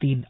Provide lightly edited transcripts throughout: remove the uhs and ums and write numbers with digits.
3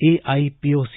AIPOC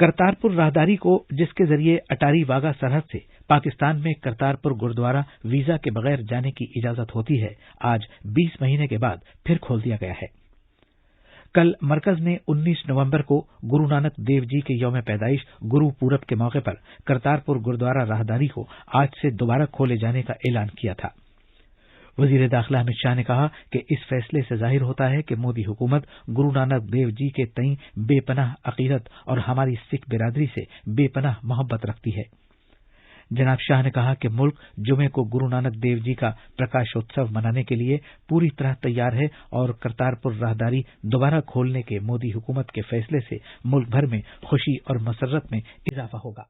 Kartarpur راہداری کو جس کے ذریعے اٹاری واگا سرحد سے پاکستان میں کرتارپور گردوارا ویزا کے بغیر جانے کی اجازت ہوتی ہے، آج 20 مہینے کے بعد پھر کھول دیا گیا ہے۔ کل مرکز نے 19 نومبر کو گرو نانک دیو جی کے یوم پیدائش گرو پورب کے موقع پر کرتارپور گردوارا راہداری کو آج سے دوبارہ کھولے جانے کا اعلان کیا تھا۔ وزیر داخلہ امت شاہ نے کہا کہ اس فیصلے سے ظاہر ہوتا ہے کہ مودی حکومت گرو نانک دیو جی کے تئیں بے پناہ عقیدت اور ہماری سکھ برادری سے بے پناہ محبت رکھتی ہے۔ جناب شاہ نے کہا کہ ملک جمعے کو گرو نانک دیو جی کا پرکاشوتسو منانے کے لیے پوری طرح تیار ہے اور کرتارپور راہداری دوبارہ کھولنے کے مودی حکومت کے فیصلے سے ملک بھر میں خوشی اور مسرت میں اضافہ ہوگا۔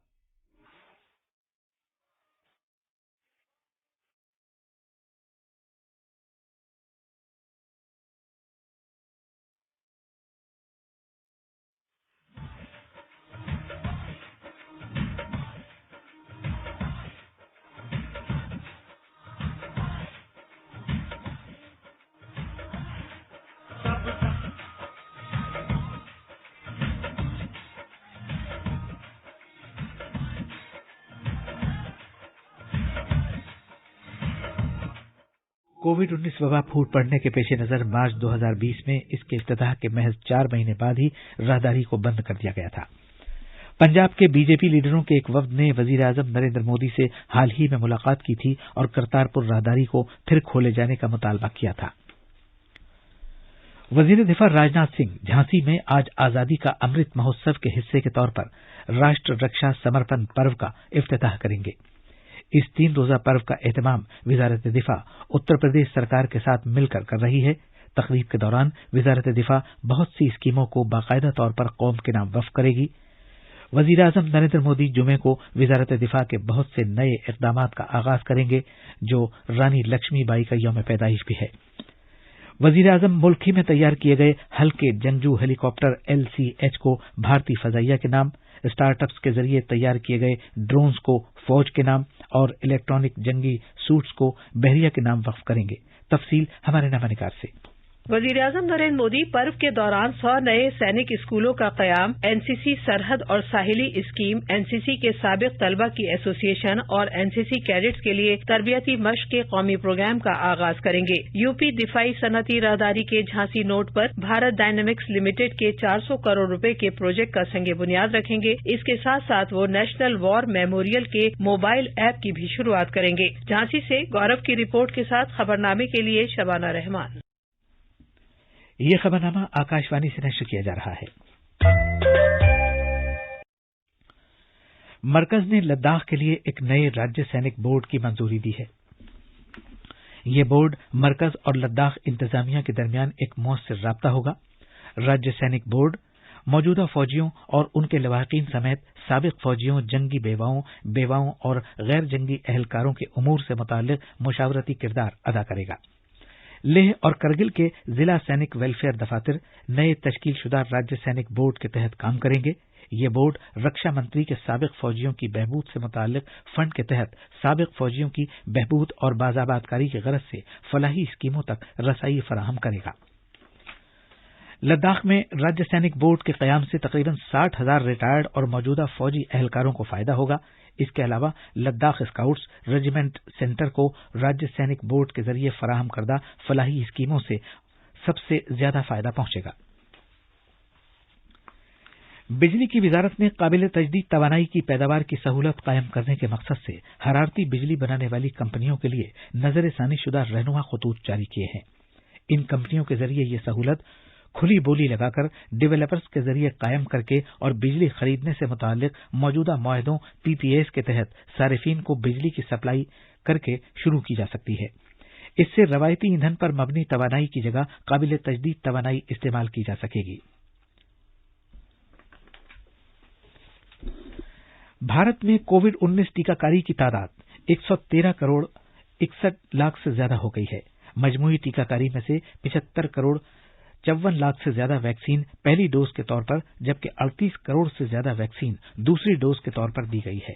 کووڈ-19 وبا پھوٹ پڑنے کے پیش نظر مارچ 2020 میں اس کے افتتاح کے محض 4 مہینے بعد ہی راہداری کو بند کر دیا گیا تھا۔ پنجاب کے بی جے پی لیڈروں کے ایک وفد نے وزیر اعظم نریندر مودی سے حال ہی میں ملاقات کی تھی اور کرتارپور راہداری کو پھر کھولے جانے کا مطالبہ کیا تھا۔ وزیر دفاع راجناتھ سنگھ جھانسی میں آج آزادی کا امرت مہوتسو کے حصے کے طور پر راشٹر رکشا سمرپن پرو کا افتتاح کریں گے۔ اس 3 روزہ پرو کا اہتمام وزارت دفاع اتر پردیش سرکار کے ساتھ مل کر رہی ہے۔ تقریب کے دوران وزارت دفاع بہت سی اسکیموں کو باقاعدہ طور پر قوم کے نام وقف کرے گی۔ وزیر اعظم نریندر مودی جمعے کو وزارت دفاع کے بہت سے نئے اقدامات کا آغاز کریں گے جو رانی لکشمی بائی کا یوم پیدائش بھی ہے۔ وزیر اعظم ملک ہی میں تیار کیے گئے ہلکے جنگجو ہیلی کاپٹر LCH کو بھارتی فضائیہ کے نام، اسٹارٹ اپس کے ذریعے تیار کیے گئے ڈرونز کو فوج کے نام اور الیکٹرانک جنگی سوٹس کو بحریہ کے نام وقف کریں گے۔ تفصیل ہمارے نامہ نگار سے۔ وزیر اعظم نریندر مودی پرو کے دوران 100 نئے سینک اسکولوں کا قیام، NCC سرحد اور ساحلی اسکیم، NCC کے سابق طلبہ کی ایسوسی ایشن اور NCC کیڈٹس کے لیے تربیتی مشق کے قومی پروگرام کا آغاز کریں گے۔ UP دفاعی صنعتی راہداری کے جھانسی نوڈ پر بھارت ڈائنامکس لمیٹڈ کے 400 کروڑ روپے کے پروجیکٹ کا سنگ بنیاد رکھیں گے۔ اس کے ساتھ ساتھ وہ نیشنل وار میموریل کے موبائل ایپ کی بھی شروعات کریں گے۔ جھانسی سے گورو کی رپورٹ کے ساتھ خبرنامے کے لیے شبانہ رحمان۔ یہ خبرنامہ آکاشوانی سے نشر کیا جا رہا ہے۔ مرکز نے لداخ کے لیے ایک نئے راجیہ سینک بورڈ کی منظوری دی ہے۔ یہ بورڈ مرکز اور لداخ انتظامیہ کے درمیان ایک مؤثر رابطہ ہوگا۔ راجیہ سینک بورڈ موجودہ فوجیوں اور ان کے لواحقین سمیت سابق فوجیوں، جنگی بیواؤں اور غیر جنگی اہلکاروں کے امور سے متعلق مشاورتی کردار ادا کرے گا۔ لیہ اور کرگل کے ضلع سینک ویلفیئر دفاتر نئے تشکیل شدہ راجیہ سینک بورڈ کے تحت کام کریں گے۔ یہ بورڈ رکشا منتری کے سابق فوجیوں کی بہبود سے متعلق فنڈ کے تحت سابق فوجیوں کی بہبود اور بازآباد کاری کی غرض سے فلاحی اسکیموں تک رسائی فراہم کرے گا۔ لداخ میں راجیہ سینک بورڈ کے قیام سے تقریباً 60,000 ریٹائرڈ اور موجودہ فوجی اہلکاروں کو فائدہ ہوگا۔ اس کے علاوہ لداخ اسکاؤٹس ریجیمنٹ سینٹر کو راجیہ سینک بورڈ کے ذریعے فراہم کردہ فلاحی اسکیموں سے سب سے زیادہ فائدہ پہنچے گا۔ بجلی کی وزارت نے قابل تجدید توانائی کی پیداوار کی سہولت قائم کرنے کے مقصد سے حرارتی بجلی بنانے والی کمپنیوں کے لیے نظر ثانی شدہ رہنما خطوط جاری کیے ہیں۔ ان کمپنیوں کے ذریعے یہ سہولت کھلی بولی لگا کر ڈیولپرز کے ذریعے قائم کر کے اور بجلی خریدنے سے متعلق موجودہ معاہدوں PPAs کے تحت صارفین کو بجلی کی سپلائی کر کے شروع کی جا سکتی ہے۔ اس سے روایتی ایندھن پر مبنی توانائی کی جگہ قابل تجدید توانائی استعمال کی جا سکے گی۔ بھارت میں کووڈ-19 ٹیکہ کاری کی تعداد 113 کروڑ 61 لاکھ سے زیادہ ہو گئی ہے۔ مجموعی ٹیکہ کاری میں سے 75 کروڑ 54 لاکھ سے زیادہ ویکسین پہلی ڈوز کے طور پر جبکہ 38 کروڑ سے زیادہ ویکسین دوسری ڈوز کے طور پر دی گئی ہے۔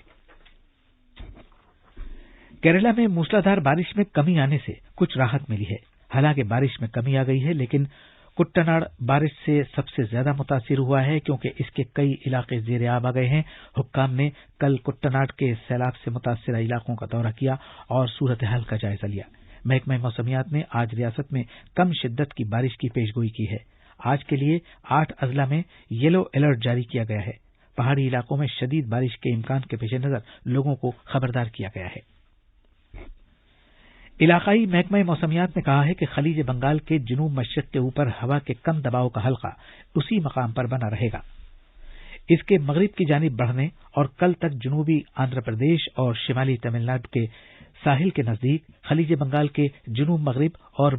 کیرالہ میں موسلادھار بارش میں کمی آنے سے کچھ راحت ملی ہے۔ حالانکہ بارش میں کمی آ گئی ہے لیکن کٹناڑ بارش سے سب سے زیادہ متاثر ہوا ہے کیونکہ اس کے کئی علاقے زیر آب آ گئے ہیں۔ حکام نے کل کٹناڑ کے سیلاب سے متاثرہ علاقوں کا دورہ کیا اور صورتحال کا جائزہ لیا۔ محکمہ موسمیات نے آج ریاست میں کم شدت کی بارش کی پیشگوئی کی ہے۔ آج کے لیے 8 اضلاع میں یلو الرٹ جاری کیا گیا ہے۔ پہاڑی علاقوں میں شدید بارش کے امکان کے پیش نظر لوگوں کو خبردار کیا گیا ہے۔ علاقائی محکمہ موسمیات نے کہا ہے کہ خلیج بنگال کے جنوب مشرق کے اوپر ہوا کے کم دباؤ کا حلقہ اسی مقام پر بنا رہے گا۔ اس کے مغرب کی جانب بڑھنے اور کل تک جنوبی آندھرا پردیش اور شمالی تمل ناڈو کے ساحل کے نزدیک، خلیج بنگال کے جنوب مغرب اور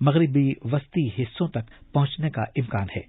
مغربی وسطی حصوں تک پہنچنے کا امکان ہے۔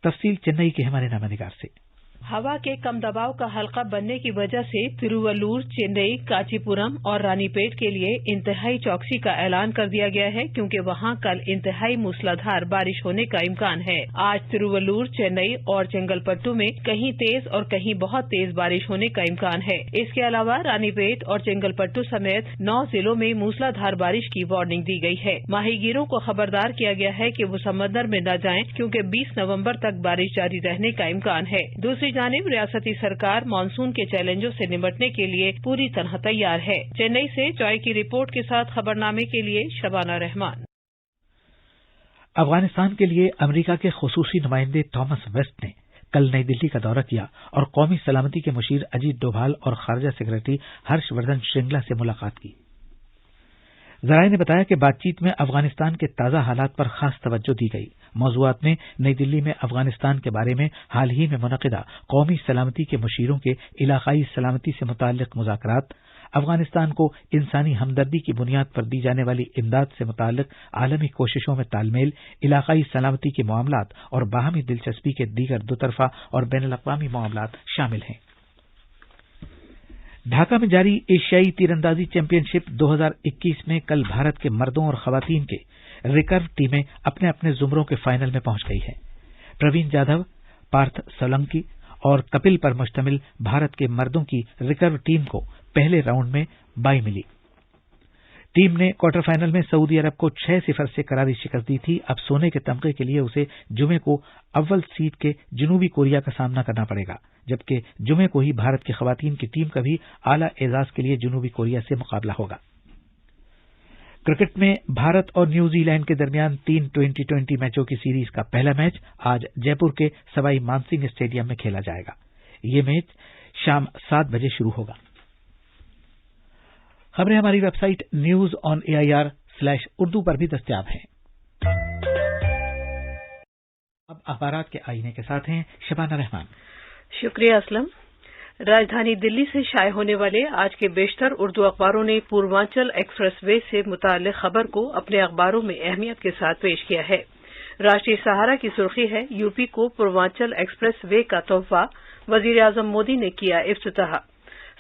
تفصیل چنئی کے ہمارے نامہ نگار سے۔ ہوا کے کم دباؤ کا حلقہ بننے کی وجہ سے تروولور، چنئی، کانچی پورم اور رانی پیٹ کے لیے انتہائی چوکسی کا اعلان کر دیا گیا ہے کیونکہ وہاں کل انتہائی موسلادھار بارش ہونے کا امکان ہے۔ آج تروولور، چنئی اور چنگل پٹو میں کہیں تیز اور کہیں بہت تیز بارش ہونے کا امکان ہے۔ اس کے علاوہ رانی پیٹ اور چنگل پٹو سمیت 9 ضلعوں میں موسلادھار بارش کی وارننگ دی گئی ہے۔ ماہی گیروں کو خبردار کیا گیا ہے کہ وہ سمندر میں نہ جائیں کیونکہ 20 نومبر تک بارش جاری رہنے کا امکان ہے۔ دوسری جانب ریاستی سرکار مانسون کے چیلنجوں سے نمٹنے کے لیے پوری طرح تیار ہے۔ چنئی سے جوائے کی رپورٹ کے ساتھ خبرنامے کے لیے شبانہ رحمان۔ افغانستان کے لیے امریکہ کے خصوصی نمائندے تھامس ویسٹ نے کل نئی دلی کا دورہ کیا اور قومی سلامتی کے مشیر اجیت ڈوبھال اور خارجہ سیکرٹری ہرش وردھن شرنگلا سے ملاقات کی۔ ذرائع نے بتایا کہ بات چیت میں افغانستان کے تازہ حالات پر خاص توجہ دی گئی۔ موضوعات میں نئی دلی میں افغانستان کے بارے میں حال ہی میں منعقدہ قومی سلامتی کے مشیروں کے علاقائی سلامتی سے متعلق مذاکرات، افغانستان کو انسانی ہمدردی کی بنیاد پر دی جانے والی امداد سے متعلق عالمی کوششوں میں تال میل، علاقائی سلامتی کے معاملات اور باہمی دلچسپی کے دیگر دوطرفہ اور بین الاقوامی معاملات شامل ہیں۔ ڈھاکہ میں جاری ایشیائی تیر اندازی چیمپئن شپ 2021 میں کل بھارت کے مردوں اور خواتین کے ریکرو ٹیمیں اپنے اپنے زمروں کے فائنل میں پہنچ گئی ہیں۔ پروین جادھو، پارتھ سولنکی اور کپل پر مشتمل بھارت کے مردوں کی ریکرو ٹیم کو پہلے راؤنڈ میں بائے ملی۔ ٹیم نے کوارٹر فائنل میں سعودی عرب کو 6-0 سے کراری شکست دی تھی۔ اب سونے کے تمغے کے لیے اسے جمعے کو اول سیڈ کے جنوبی کوریا کا سامنا کرنا پڑے گا، جبکہ جمعے کو ہی بھارت کی خواتین کی ٹیم کا بھی اعلی اعزاز کے لیے جنوبی کوریا سے مقابلہ ہوگا۔ کرکٹ میں بھارت اور نیوزی لینڈ کے درمیان 3 ٹوئنٹی میچوں کی سیریز کا پہلا میچ آج جے پور کے سوائی مان سنگھ اسٹیڈیم میں کھیلا جائے گا۔ یہ میچ شام 7 بجے شروع ہوگا۔ خبریں ہماری ویب سائٹ news.on.air/urdu پر بھی دستیاب ہیں۔ اب اخبارات کے آئینے کے ساتھ ہیں شبانہ رحمان۔ شکریہ اسلم۔ راجدھانی دلی سے شائع ہونے والے آج کے بیشتر اردو اخباروں نے پوروانچل ایکسپریس وے سے متعلق خبر کو اپنے اخباروں میں اہمیت کے ساتھ پیش کیا ہے۔ راشٹریہ سہارا کی سرخی ہے، یو پی کو پوروانچل ایکسپریس وے کا تحفہ، وزیر اعظم مودی نے کیا افتتاح۔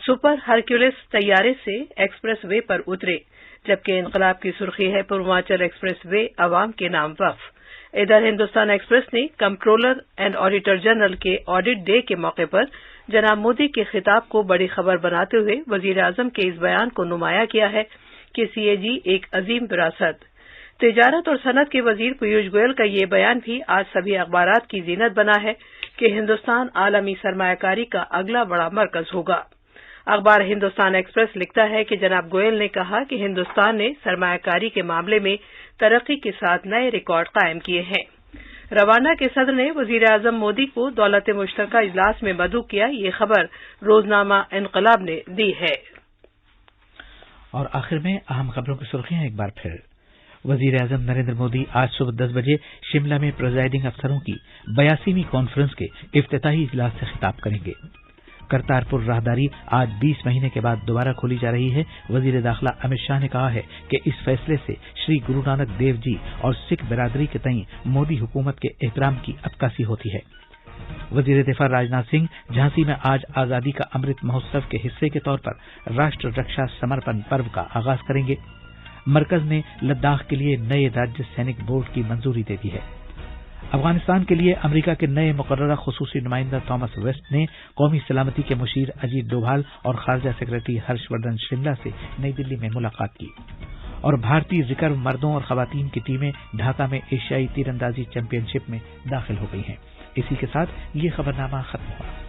سپر ہرکیولس طیارے سے ایکسپریس وے پر اترے، جبکہ انقلاب کی سرخی ہے پوروانچل ایکسپریس وے عوام کے نام وقف۔ ادھر ہندوستان ایکسپریس نے کمپٹرولر اینڈ آڈیٹر جنرل کے آڈٹ ڈے کے موقع پر جناب مودی کے خطاب کو بڑی خبر بناتے ہوئے وزیر اعظم کے اس بیان کو نمایاں کیا ہے کہ سی اے جی ایک عظیم وراثت۔ تجارت اور صنعت کے وزیر پیوش گوئل کا یہ بیان بھی آج سبھی اخبارات کی زینت بنا ہے کہ ہندوستان عالمی سرمایہ کاری کا اگلا بڑا مرکز ہوگا۔ اخبار ہندوستان ایکسپریس لکھتا ہے کہ جناب گوئل نے کہا کہ ہندوستان نے سرمایہ کاری کے معاملے میں ترقی کے ساتھ نئے ریکارڈ قائم کیے ہیں۔ روانہ کے صدر نے وزیر اعظم مودی کو دولت مشترکہ اجلاس میں مدعو کیا، یہ خبر روزنامہ انقلاب نے دی ہے۔ اور آخر میں اہم خبروں کی سرخیاں ایک بار پھر۔ وزیر اعظم نریندر مودی آج صبح 10 بجے شملہ میں پریزائڈنگ افسروں کی 82ویں کانفرنس کے افتتاحی اجلاس سے خطاب کریں گے۔ کرتارپور راہداری آج 20 مہینے کے بعد دوبارہ کھولی جا رہی ہے۔ وزیر داخلہ امت شاہ نے کہا ہے کہ اس فیصلے سے شری گرو نانک دیو جی اور سکھ برادری کے تئیں مودی حکومت کے احترام کی عکاسی ہوتی ہے۔ وزیر دفاع راجناتھ سنگھ جھانسی میں آج آزادی کا امرت مہوتسو کے حصے کے طور پر راشٹر رکشا سمرپن پرو کا آغاز کریں گے۔ مرکز نے لداخ کے لیے نئے راجیہ سینک بورڈ کی منظوری دے دی ہے۔ افغانستان کے لیے امریکہ کے نئے مقررہ خصوصی نمائندہ تھامس ویسٹ نے قومی سلامتی کے مشیر اجیت ڈوبھال اور خارجہ سیکرٹری ہرش وردھن شرنگلا سے نئی دلی میں ملاقات کی۔ اور بھارتی ریکرو مردوں اور خواتین کی ٹیمیں ڈھاکہ میں ایشیائی تیر اندازی چیمپئن شپ میں داخل ہو گئی ہیں۔ اسی کے ساتھ یہ خبرنامہ ختم ہوا۔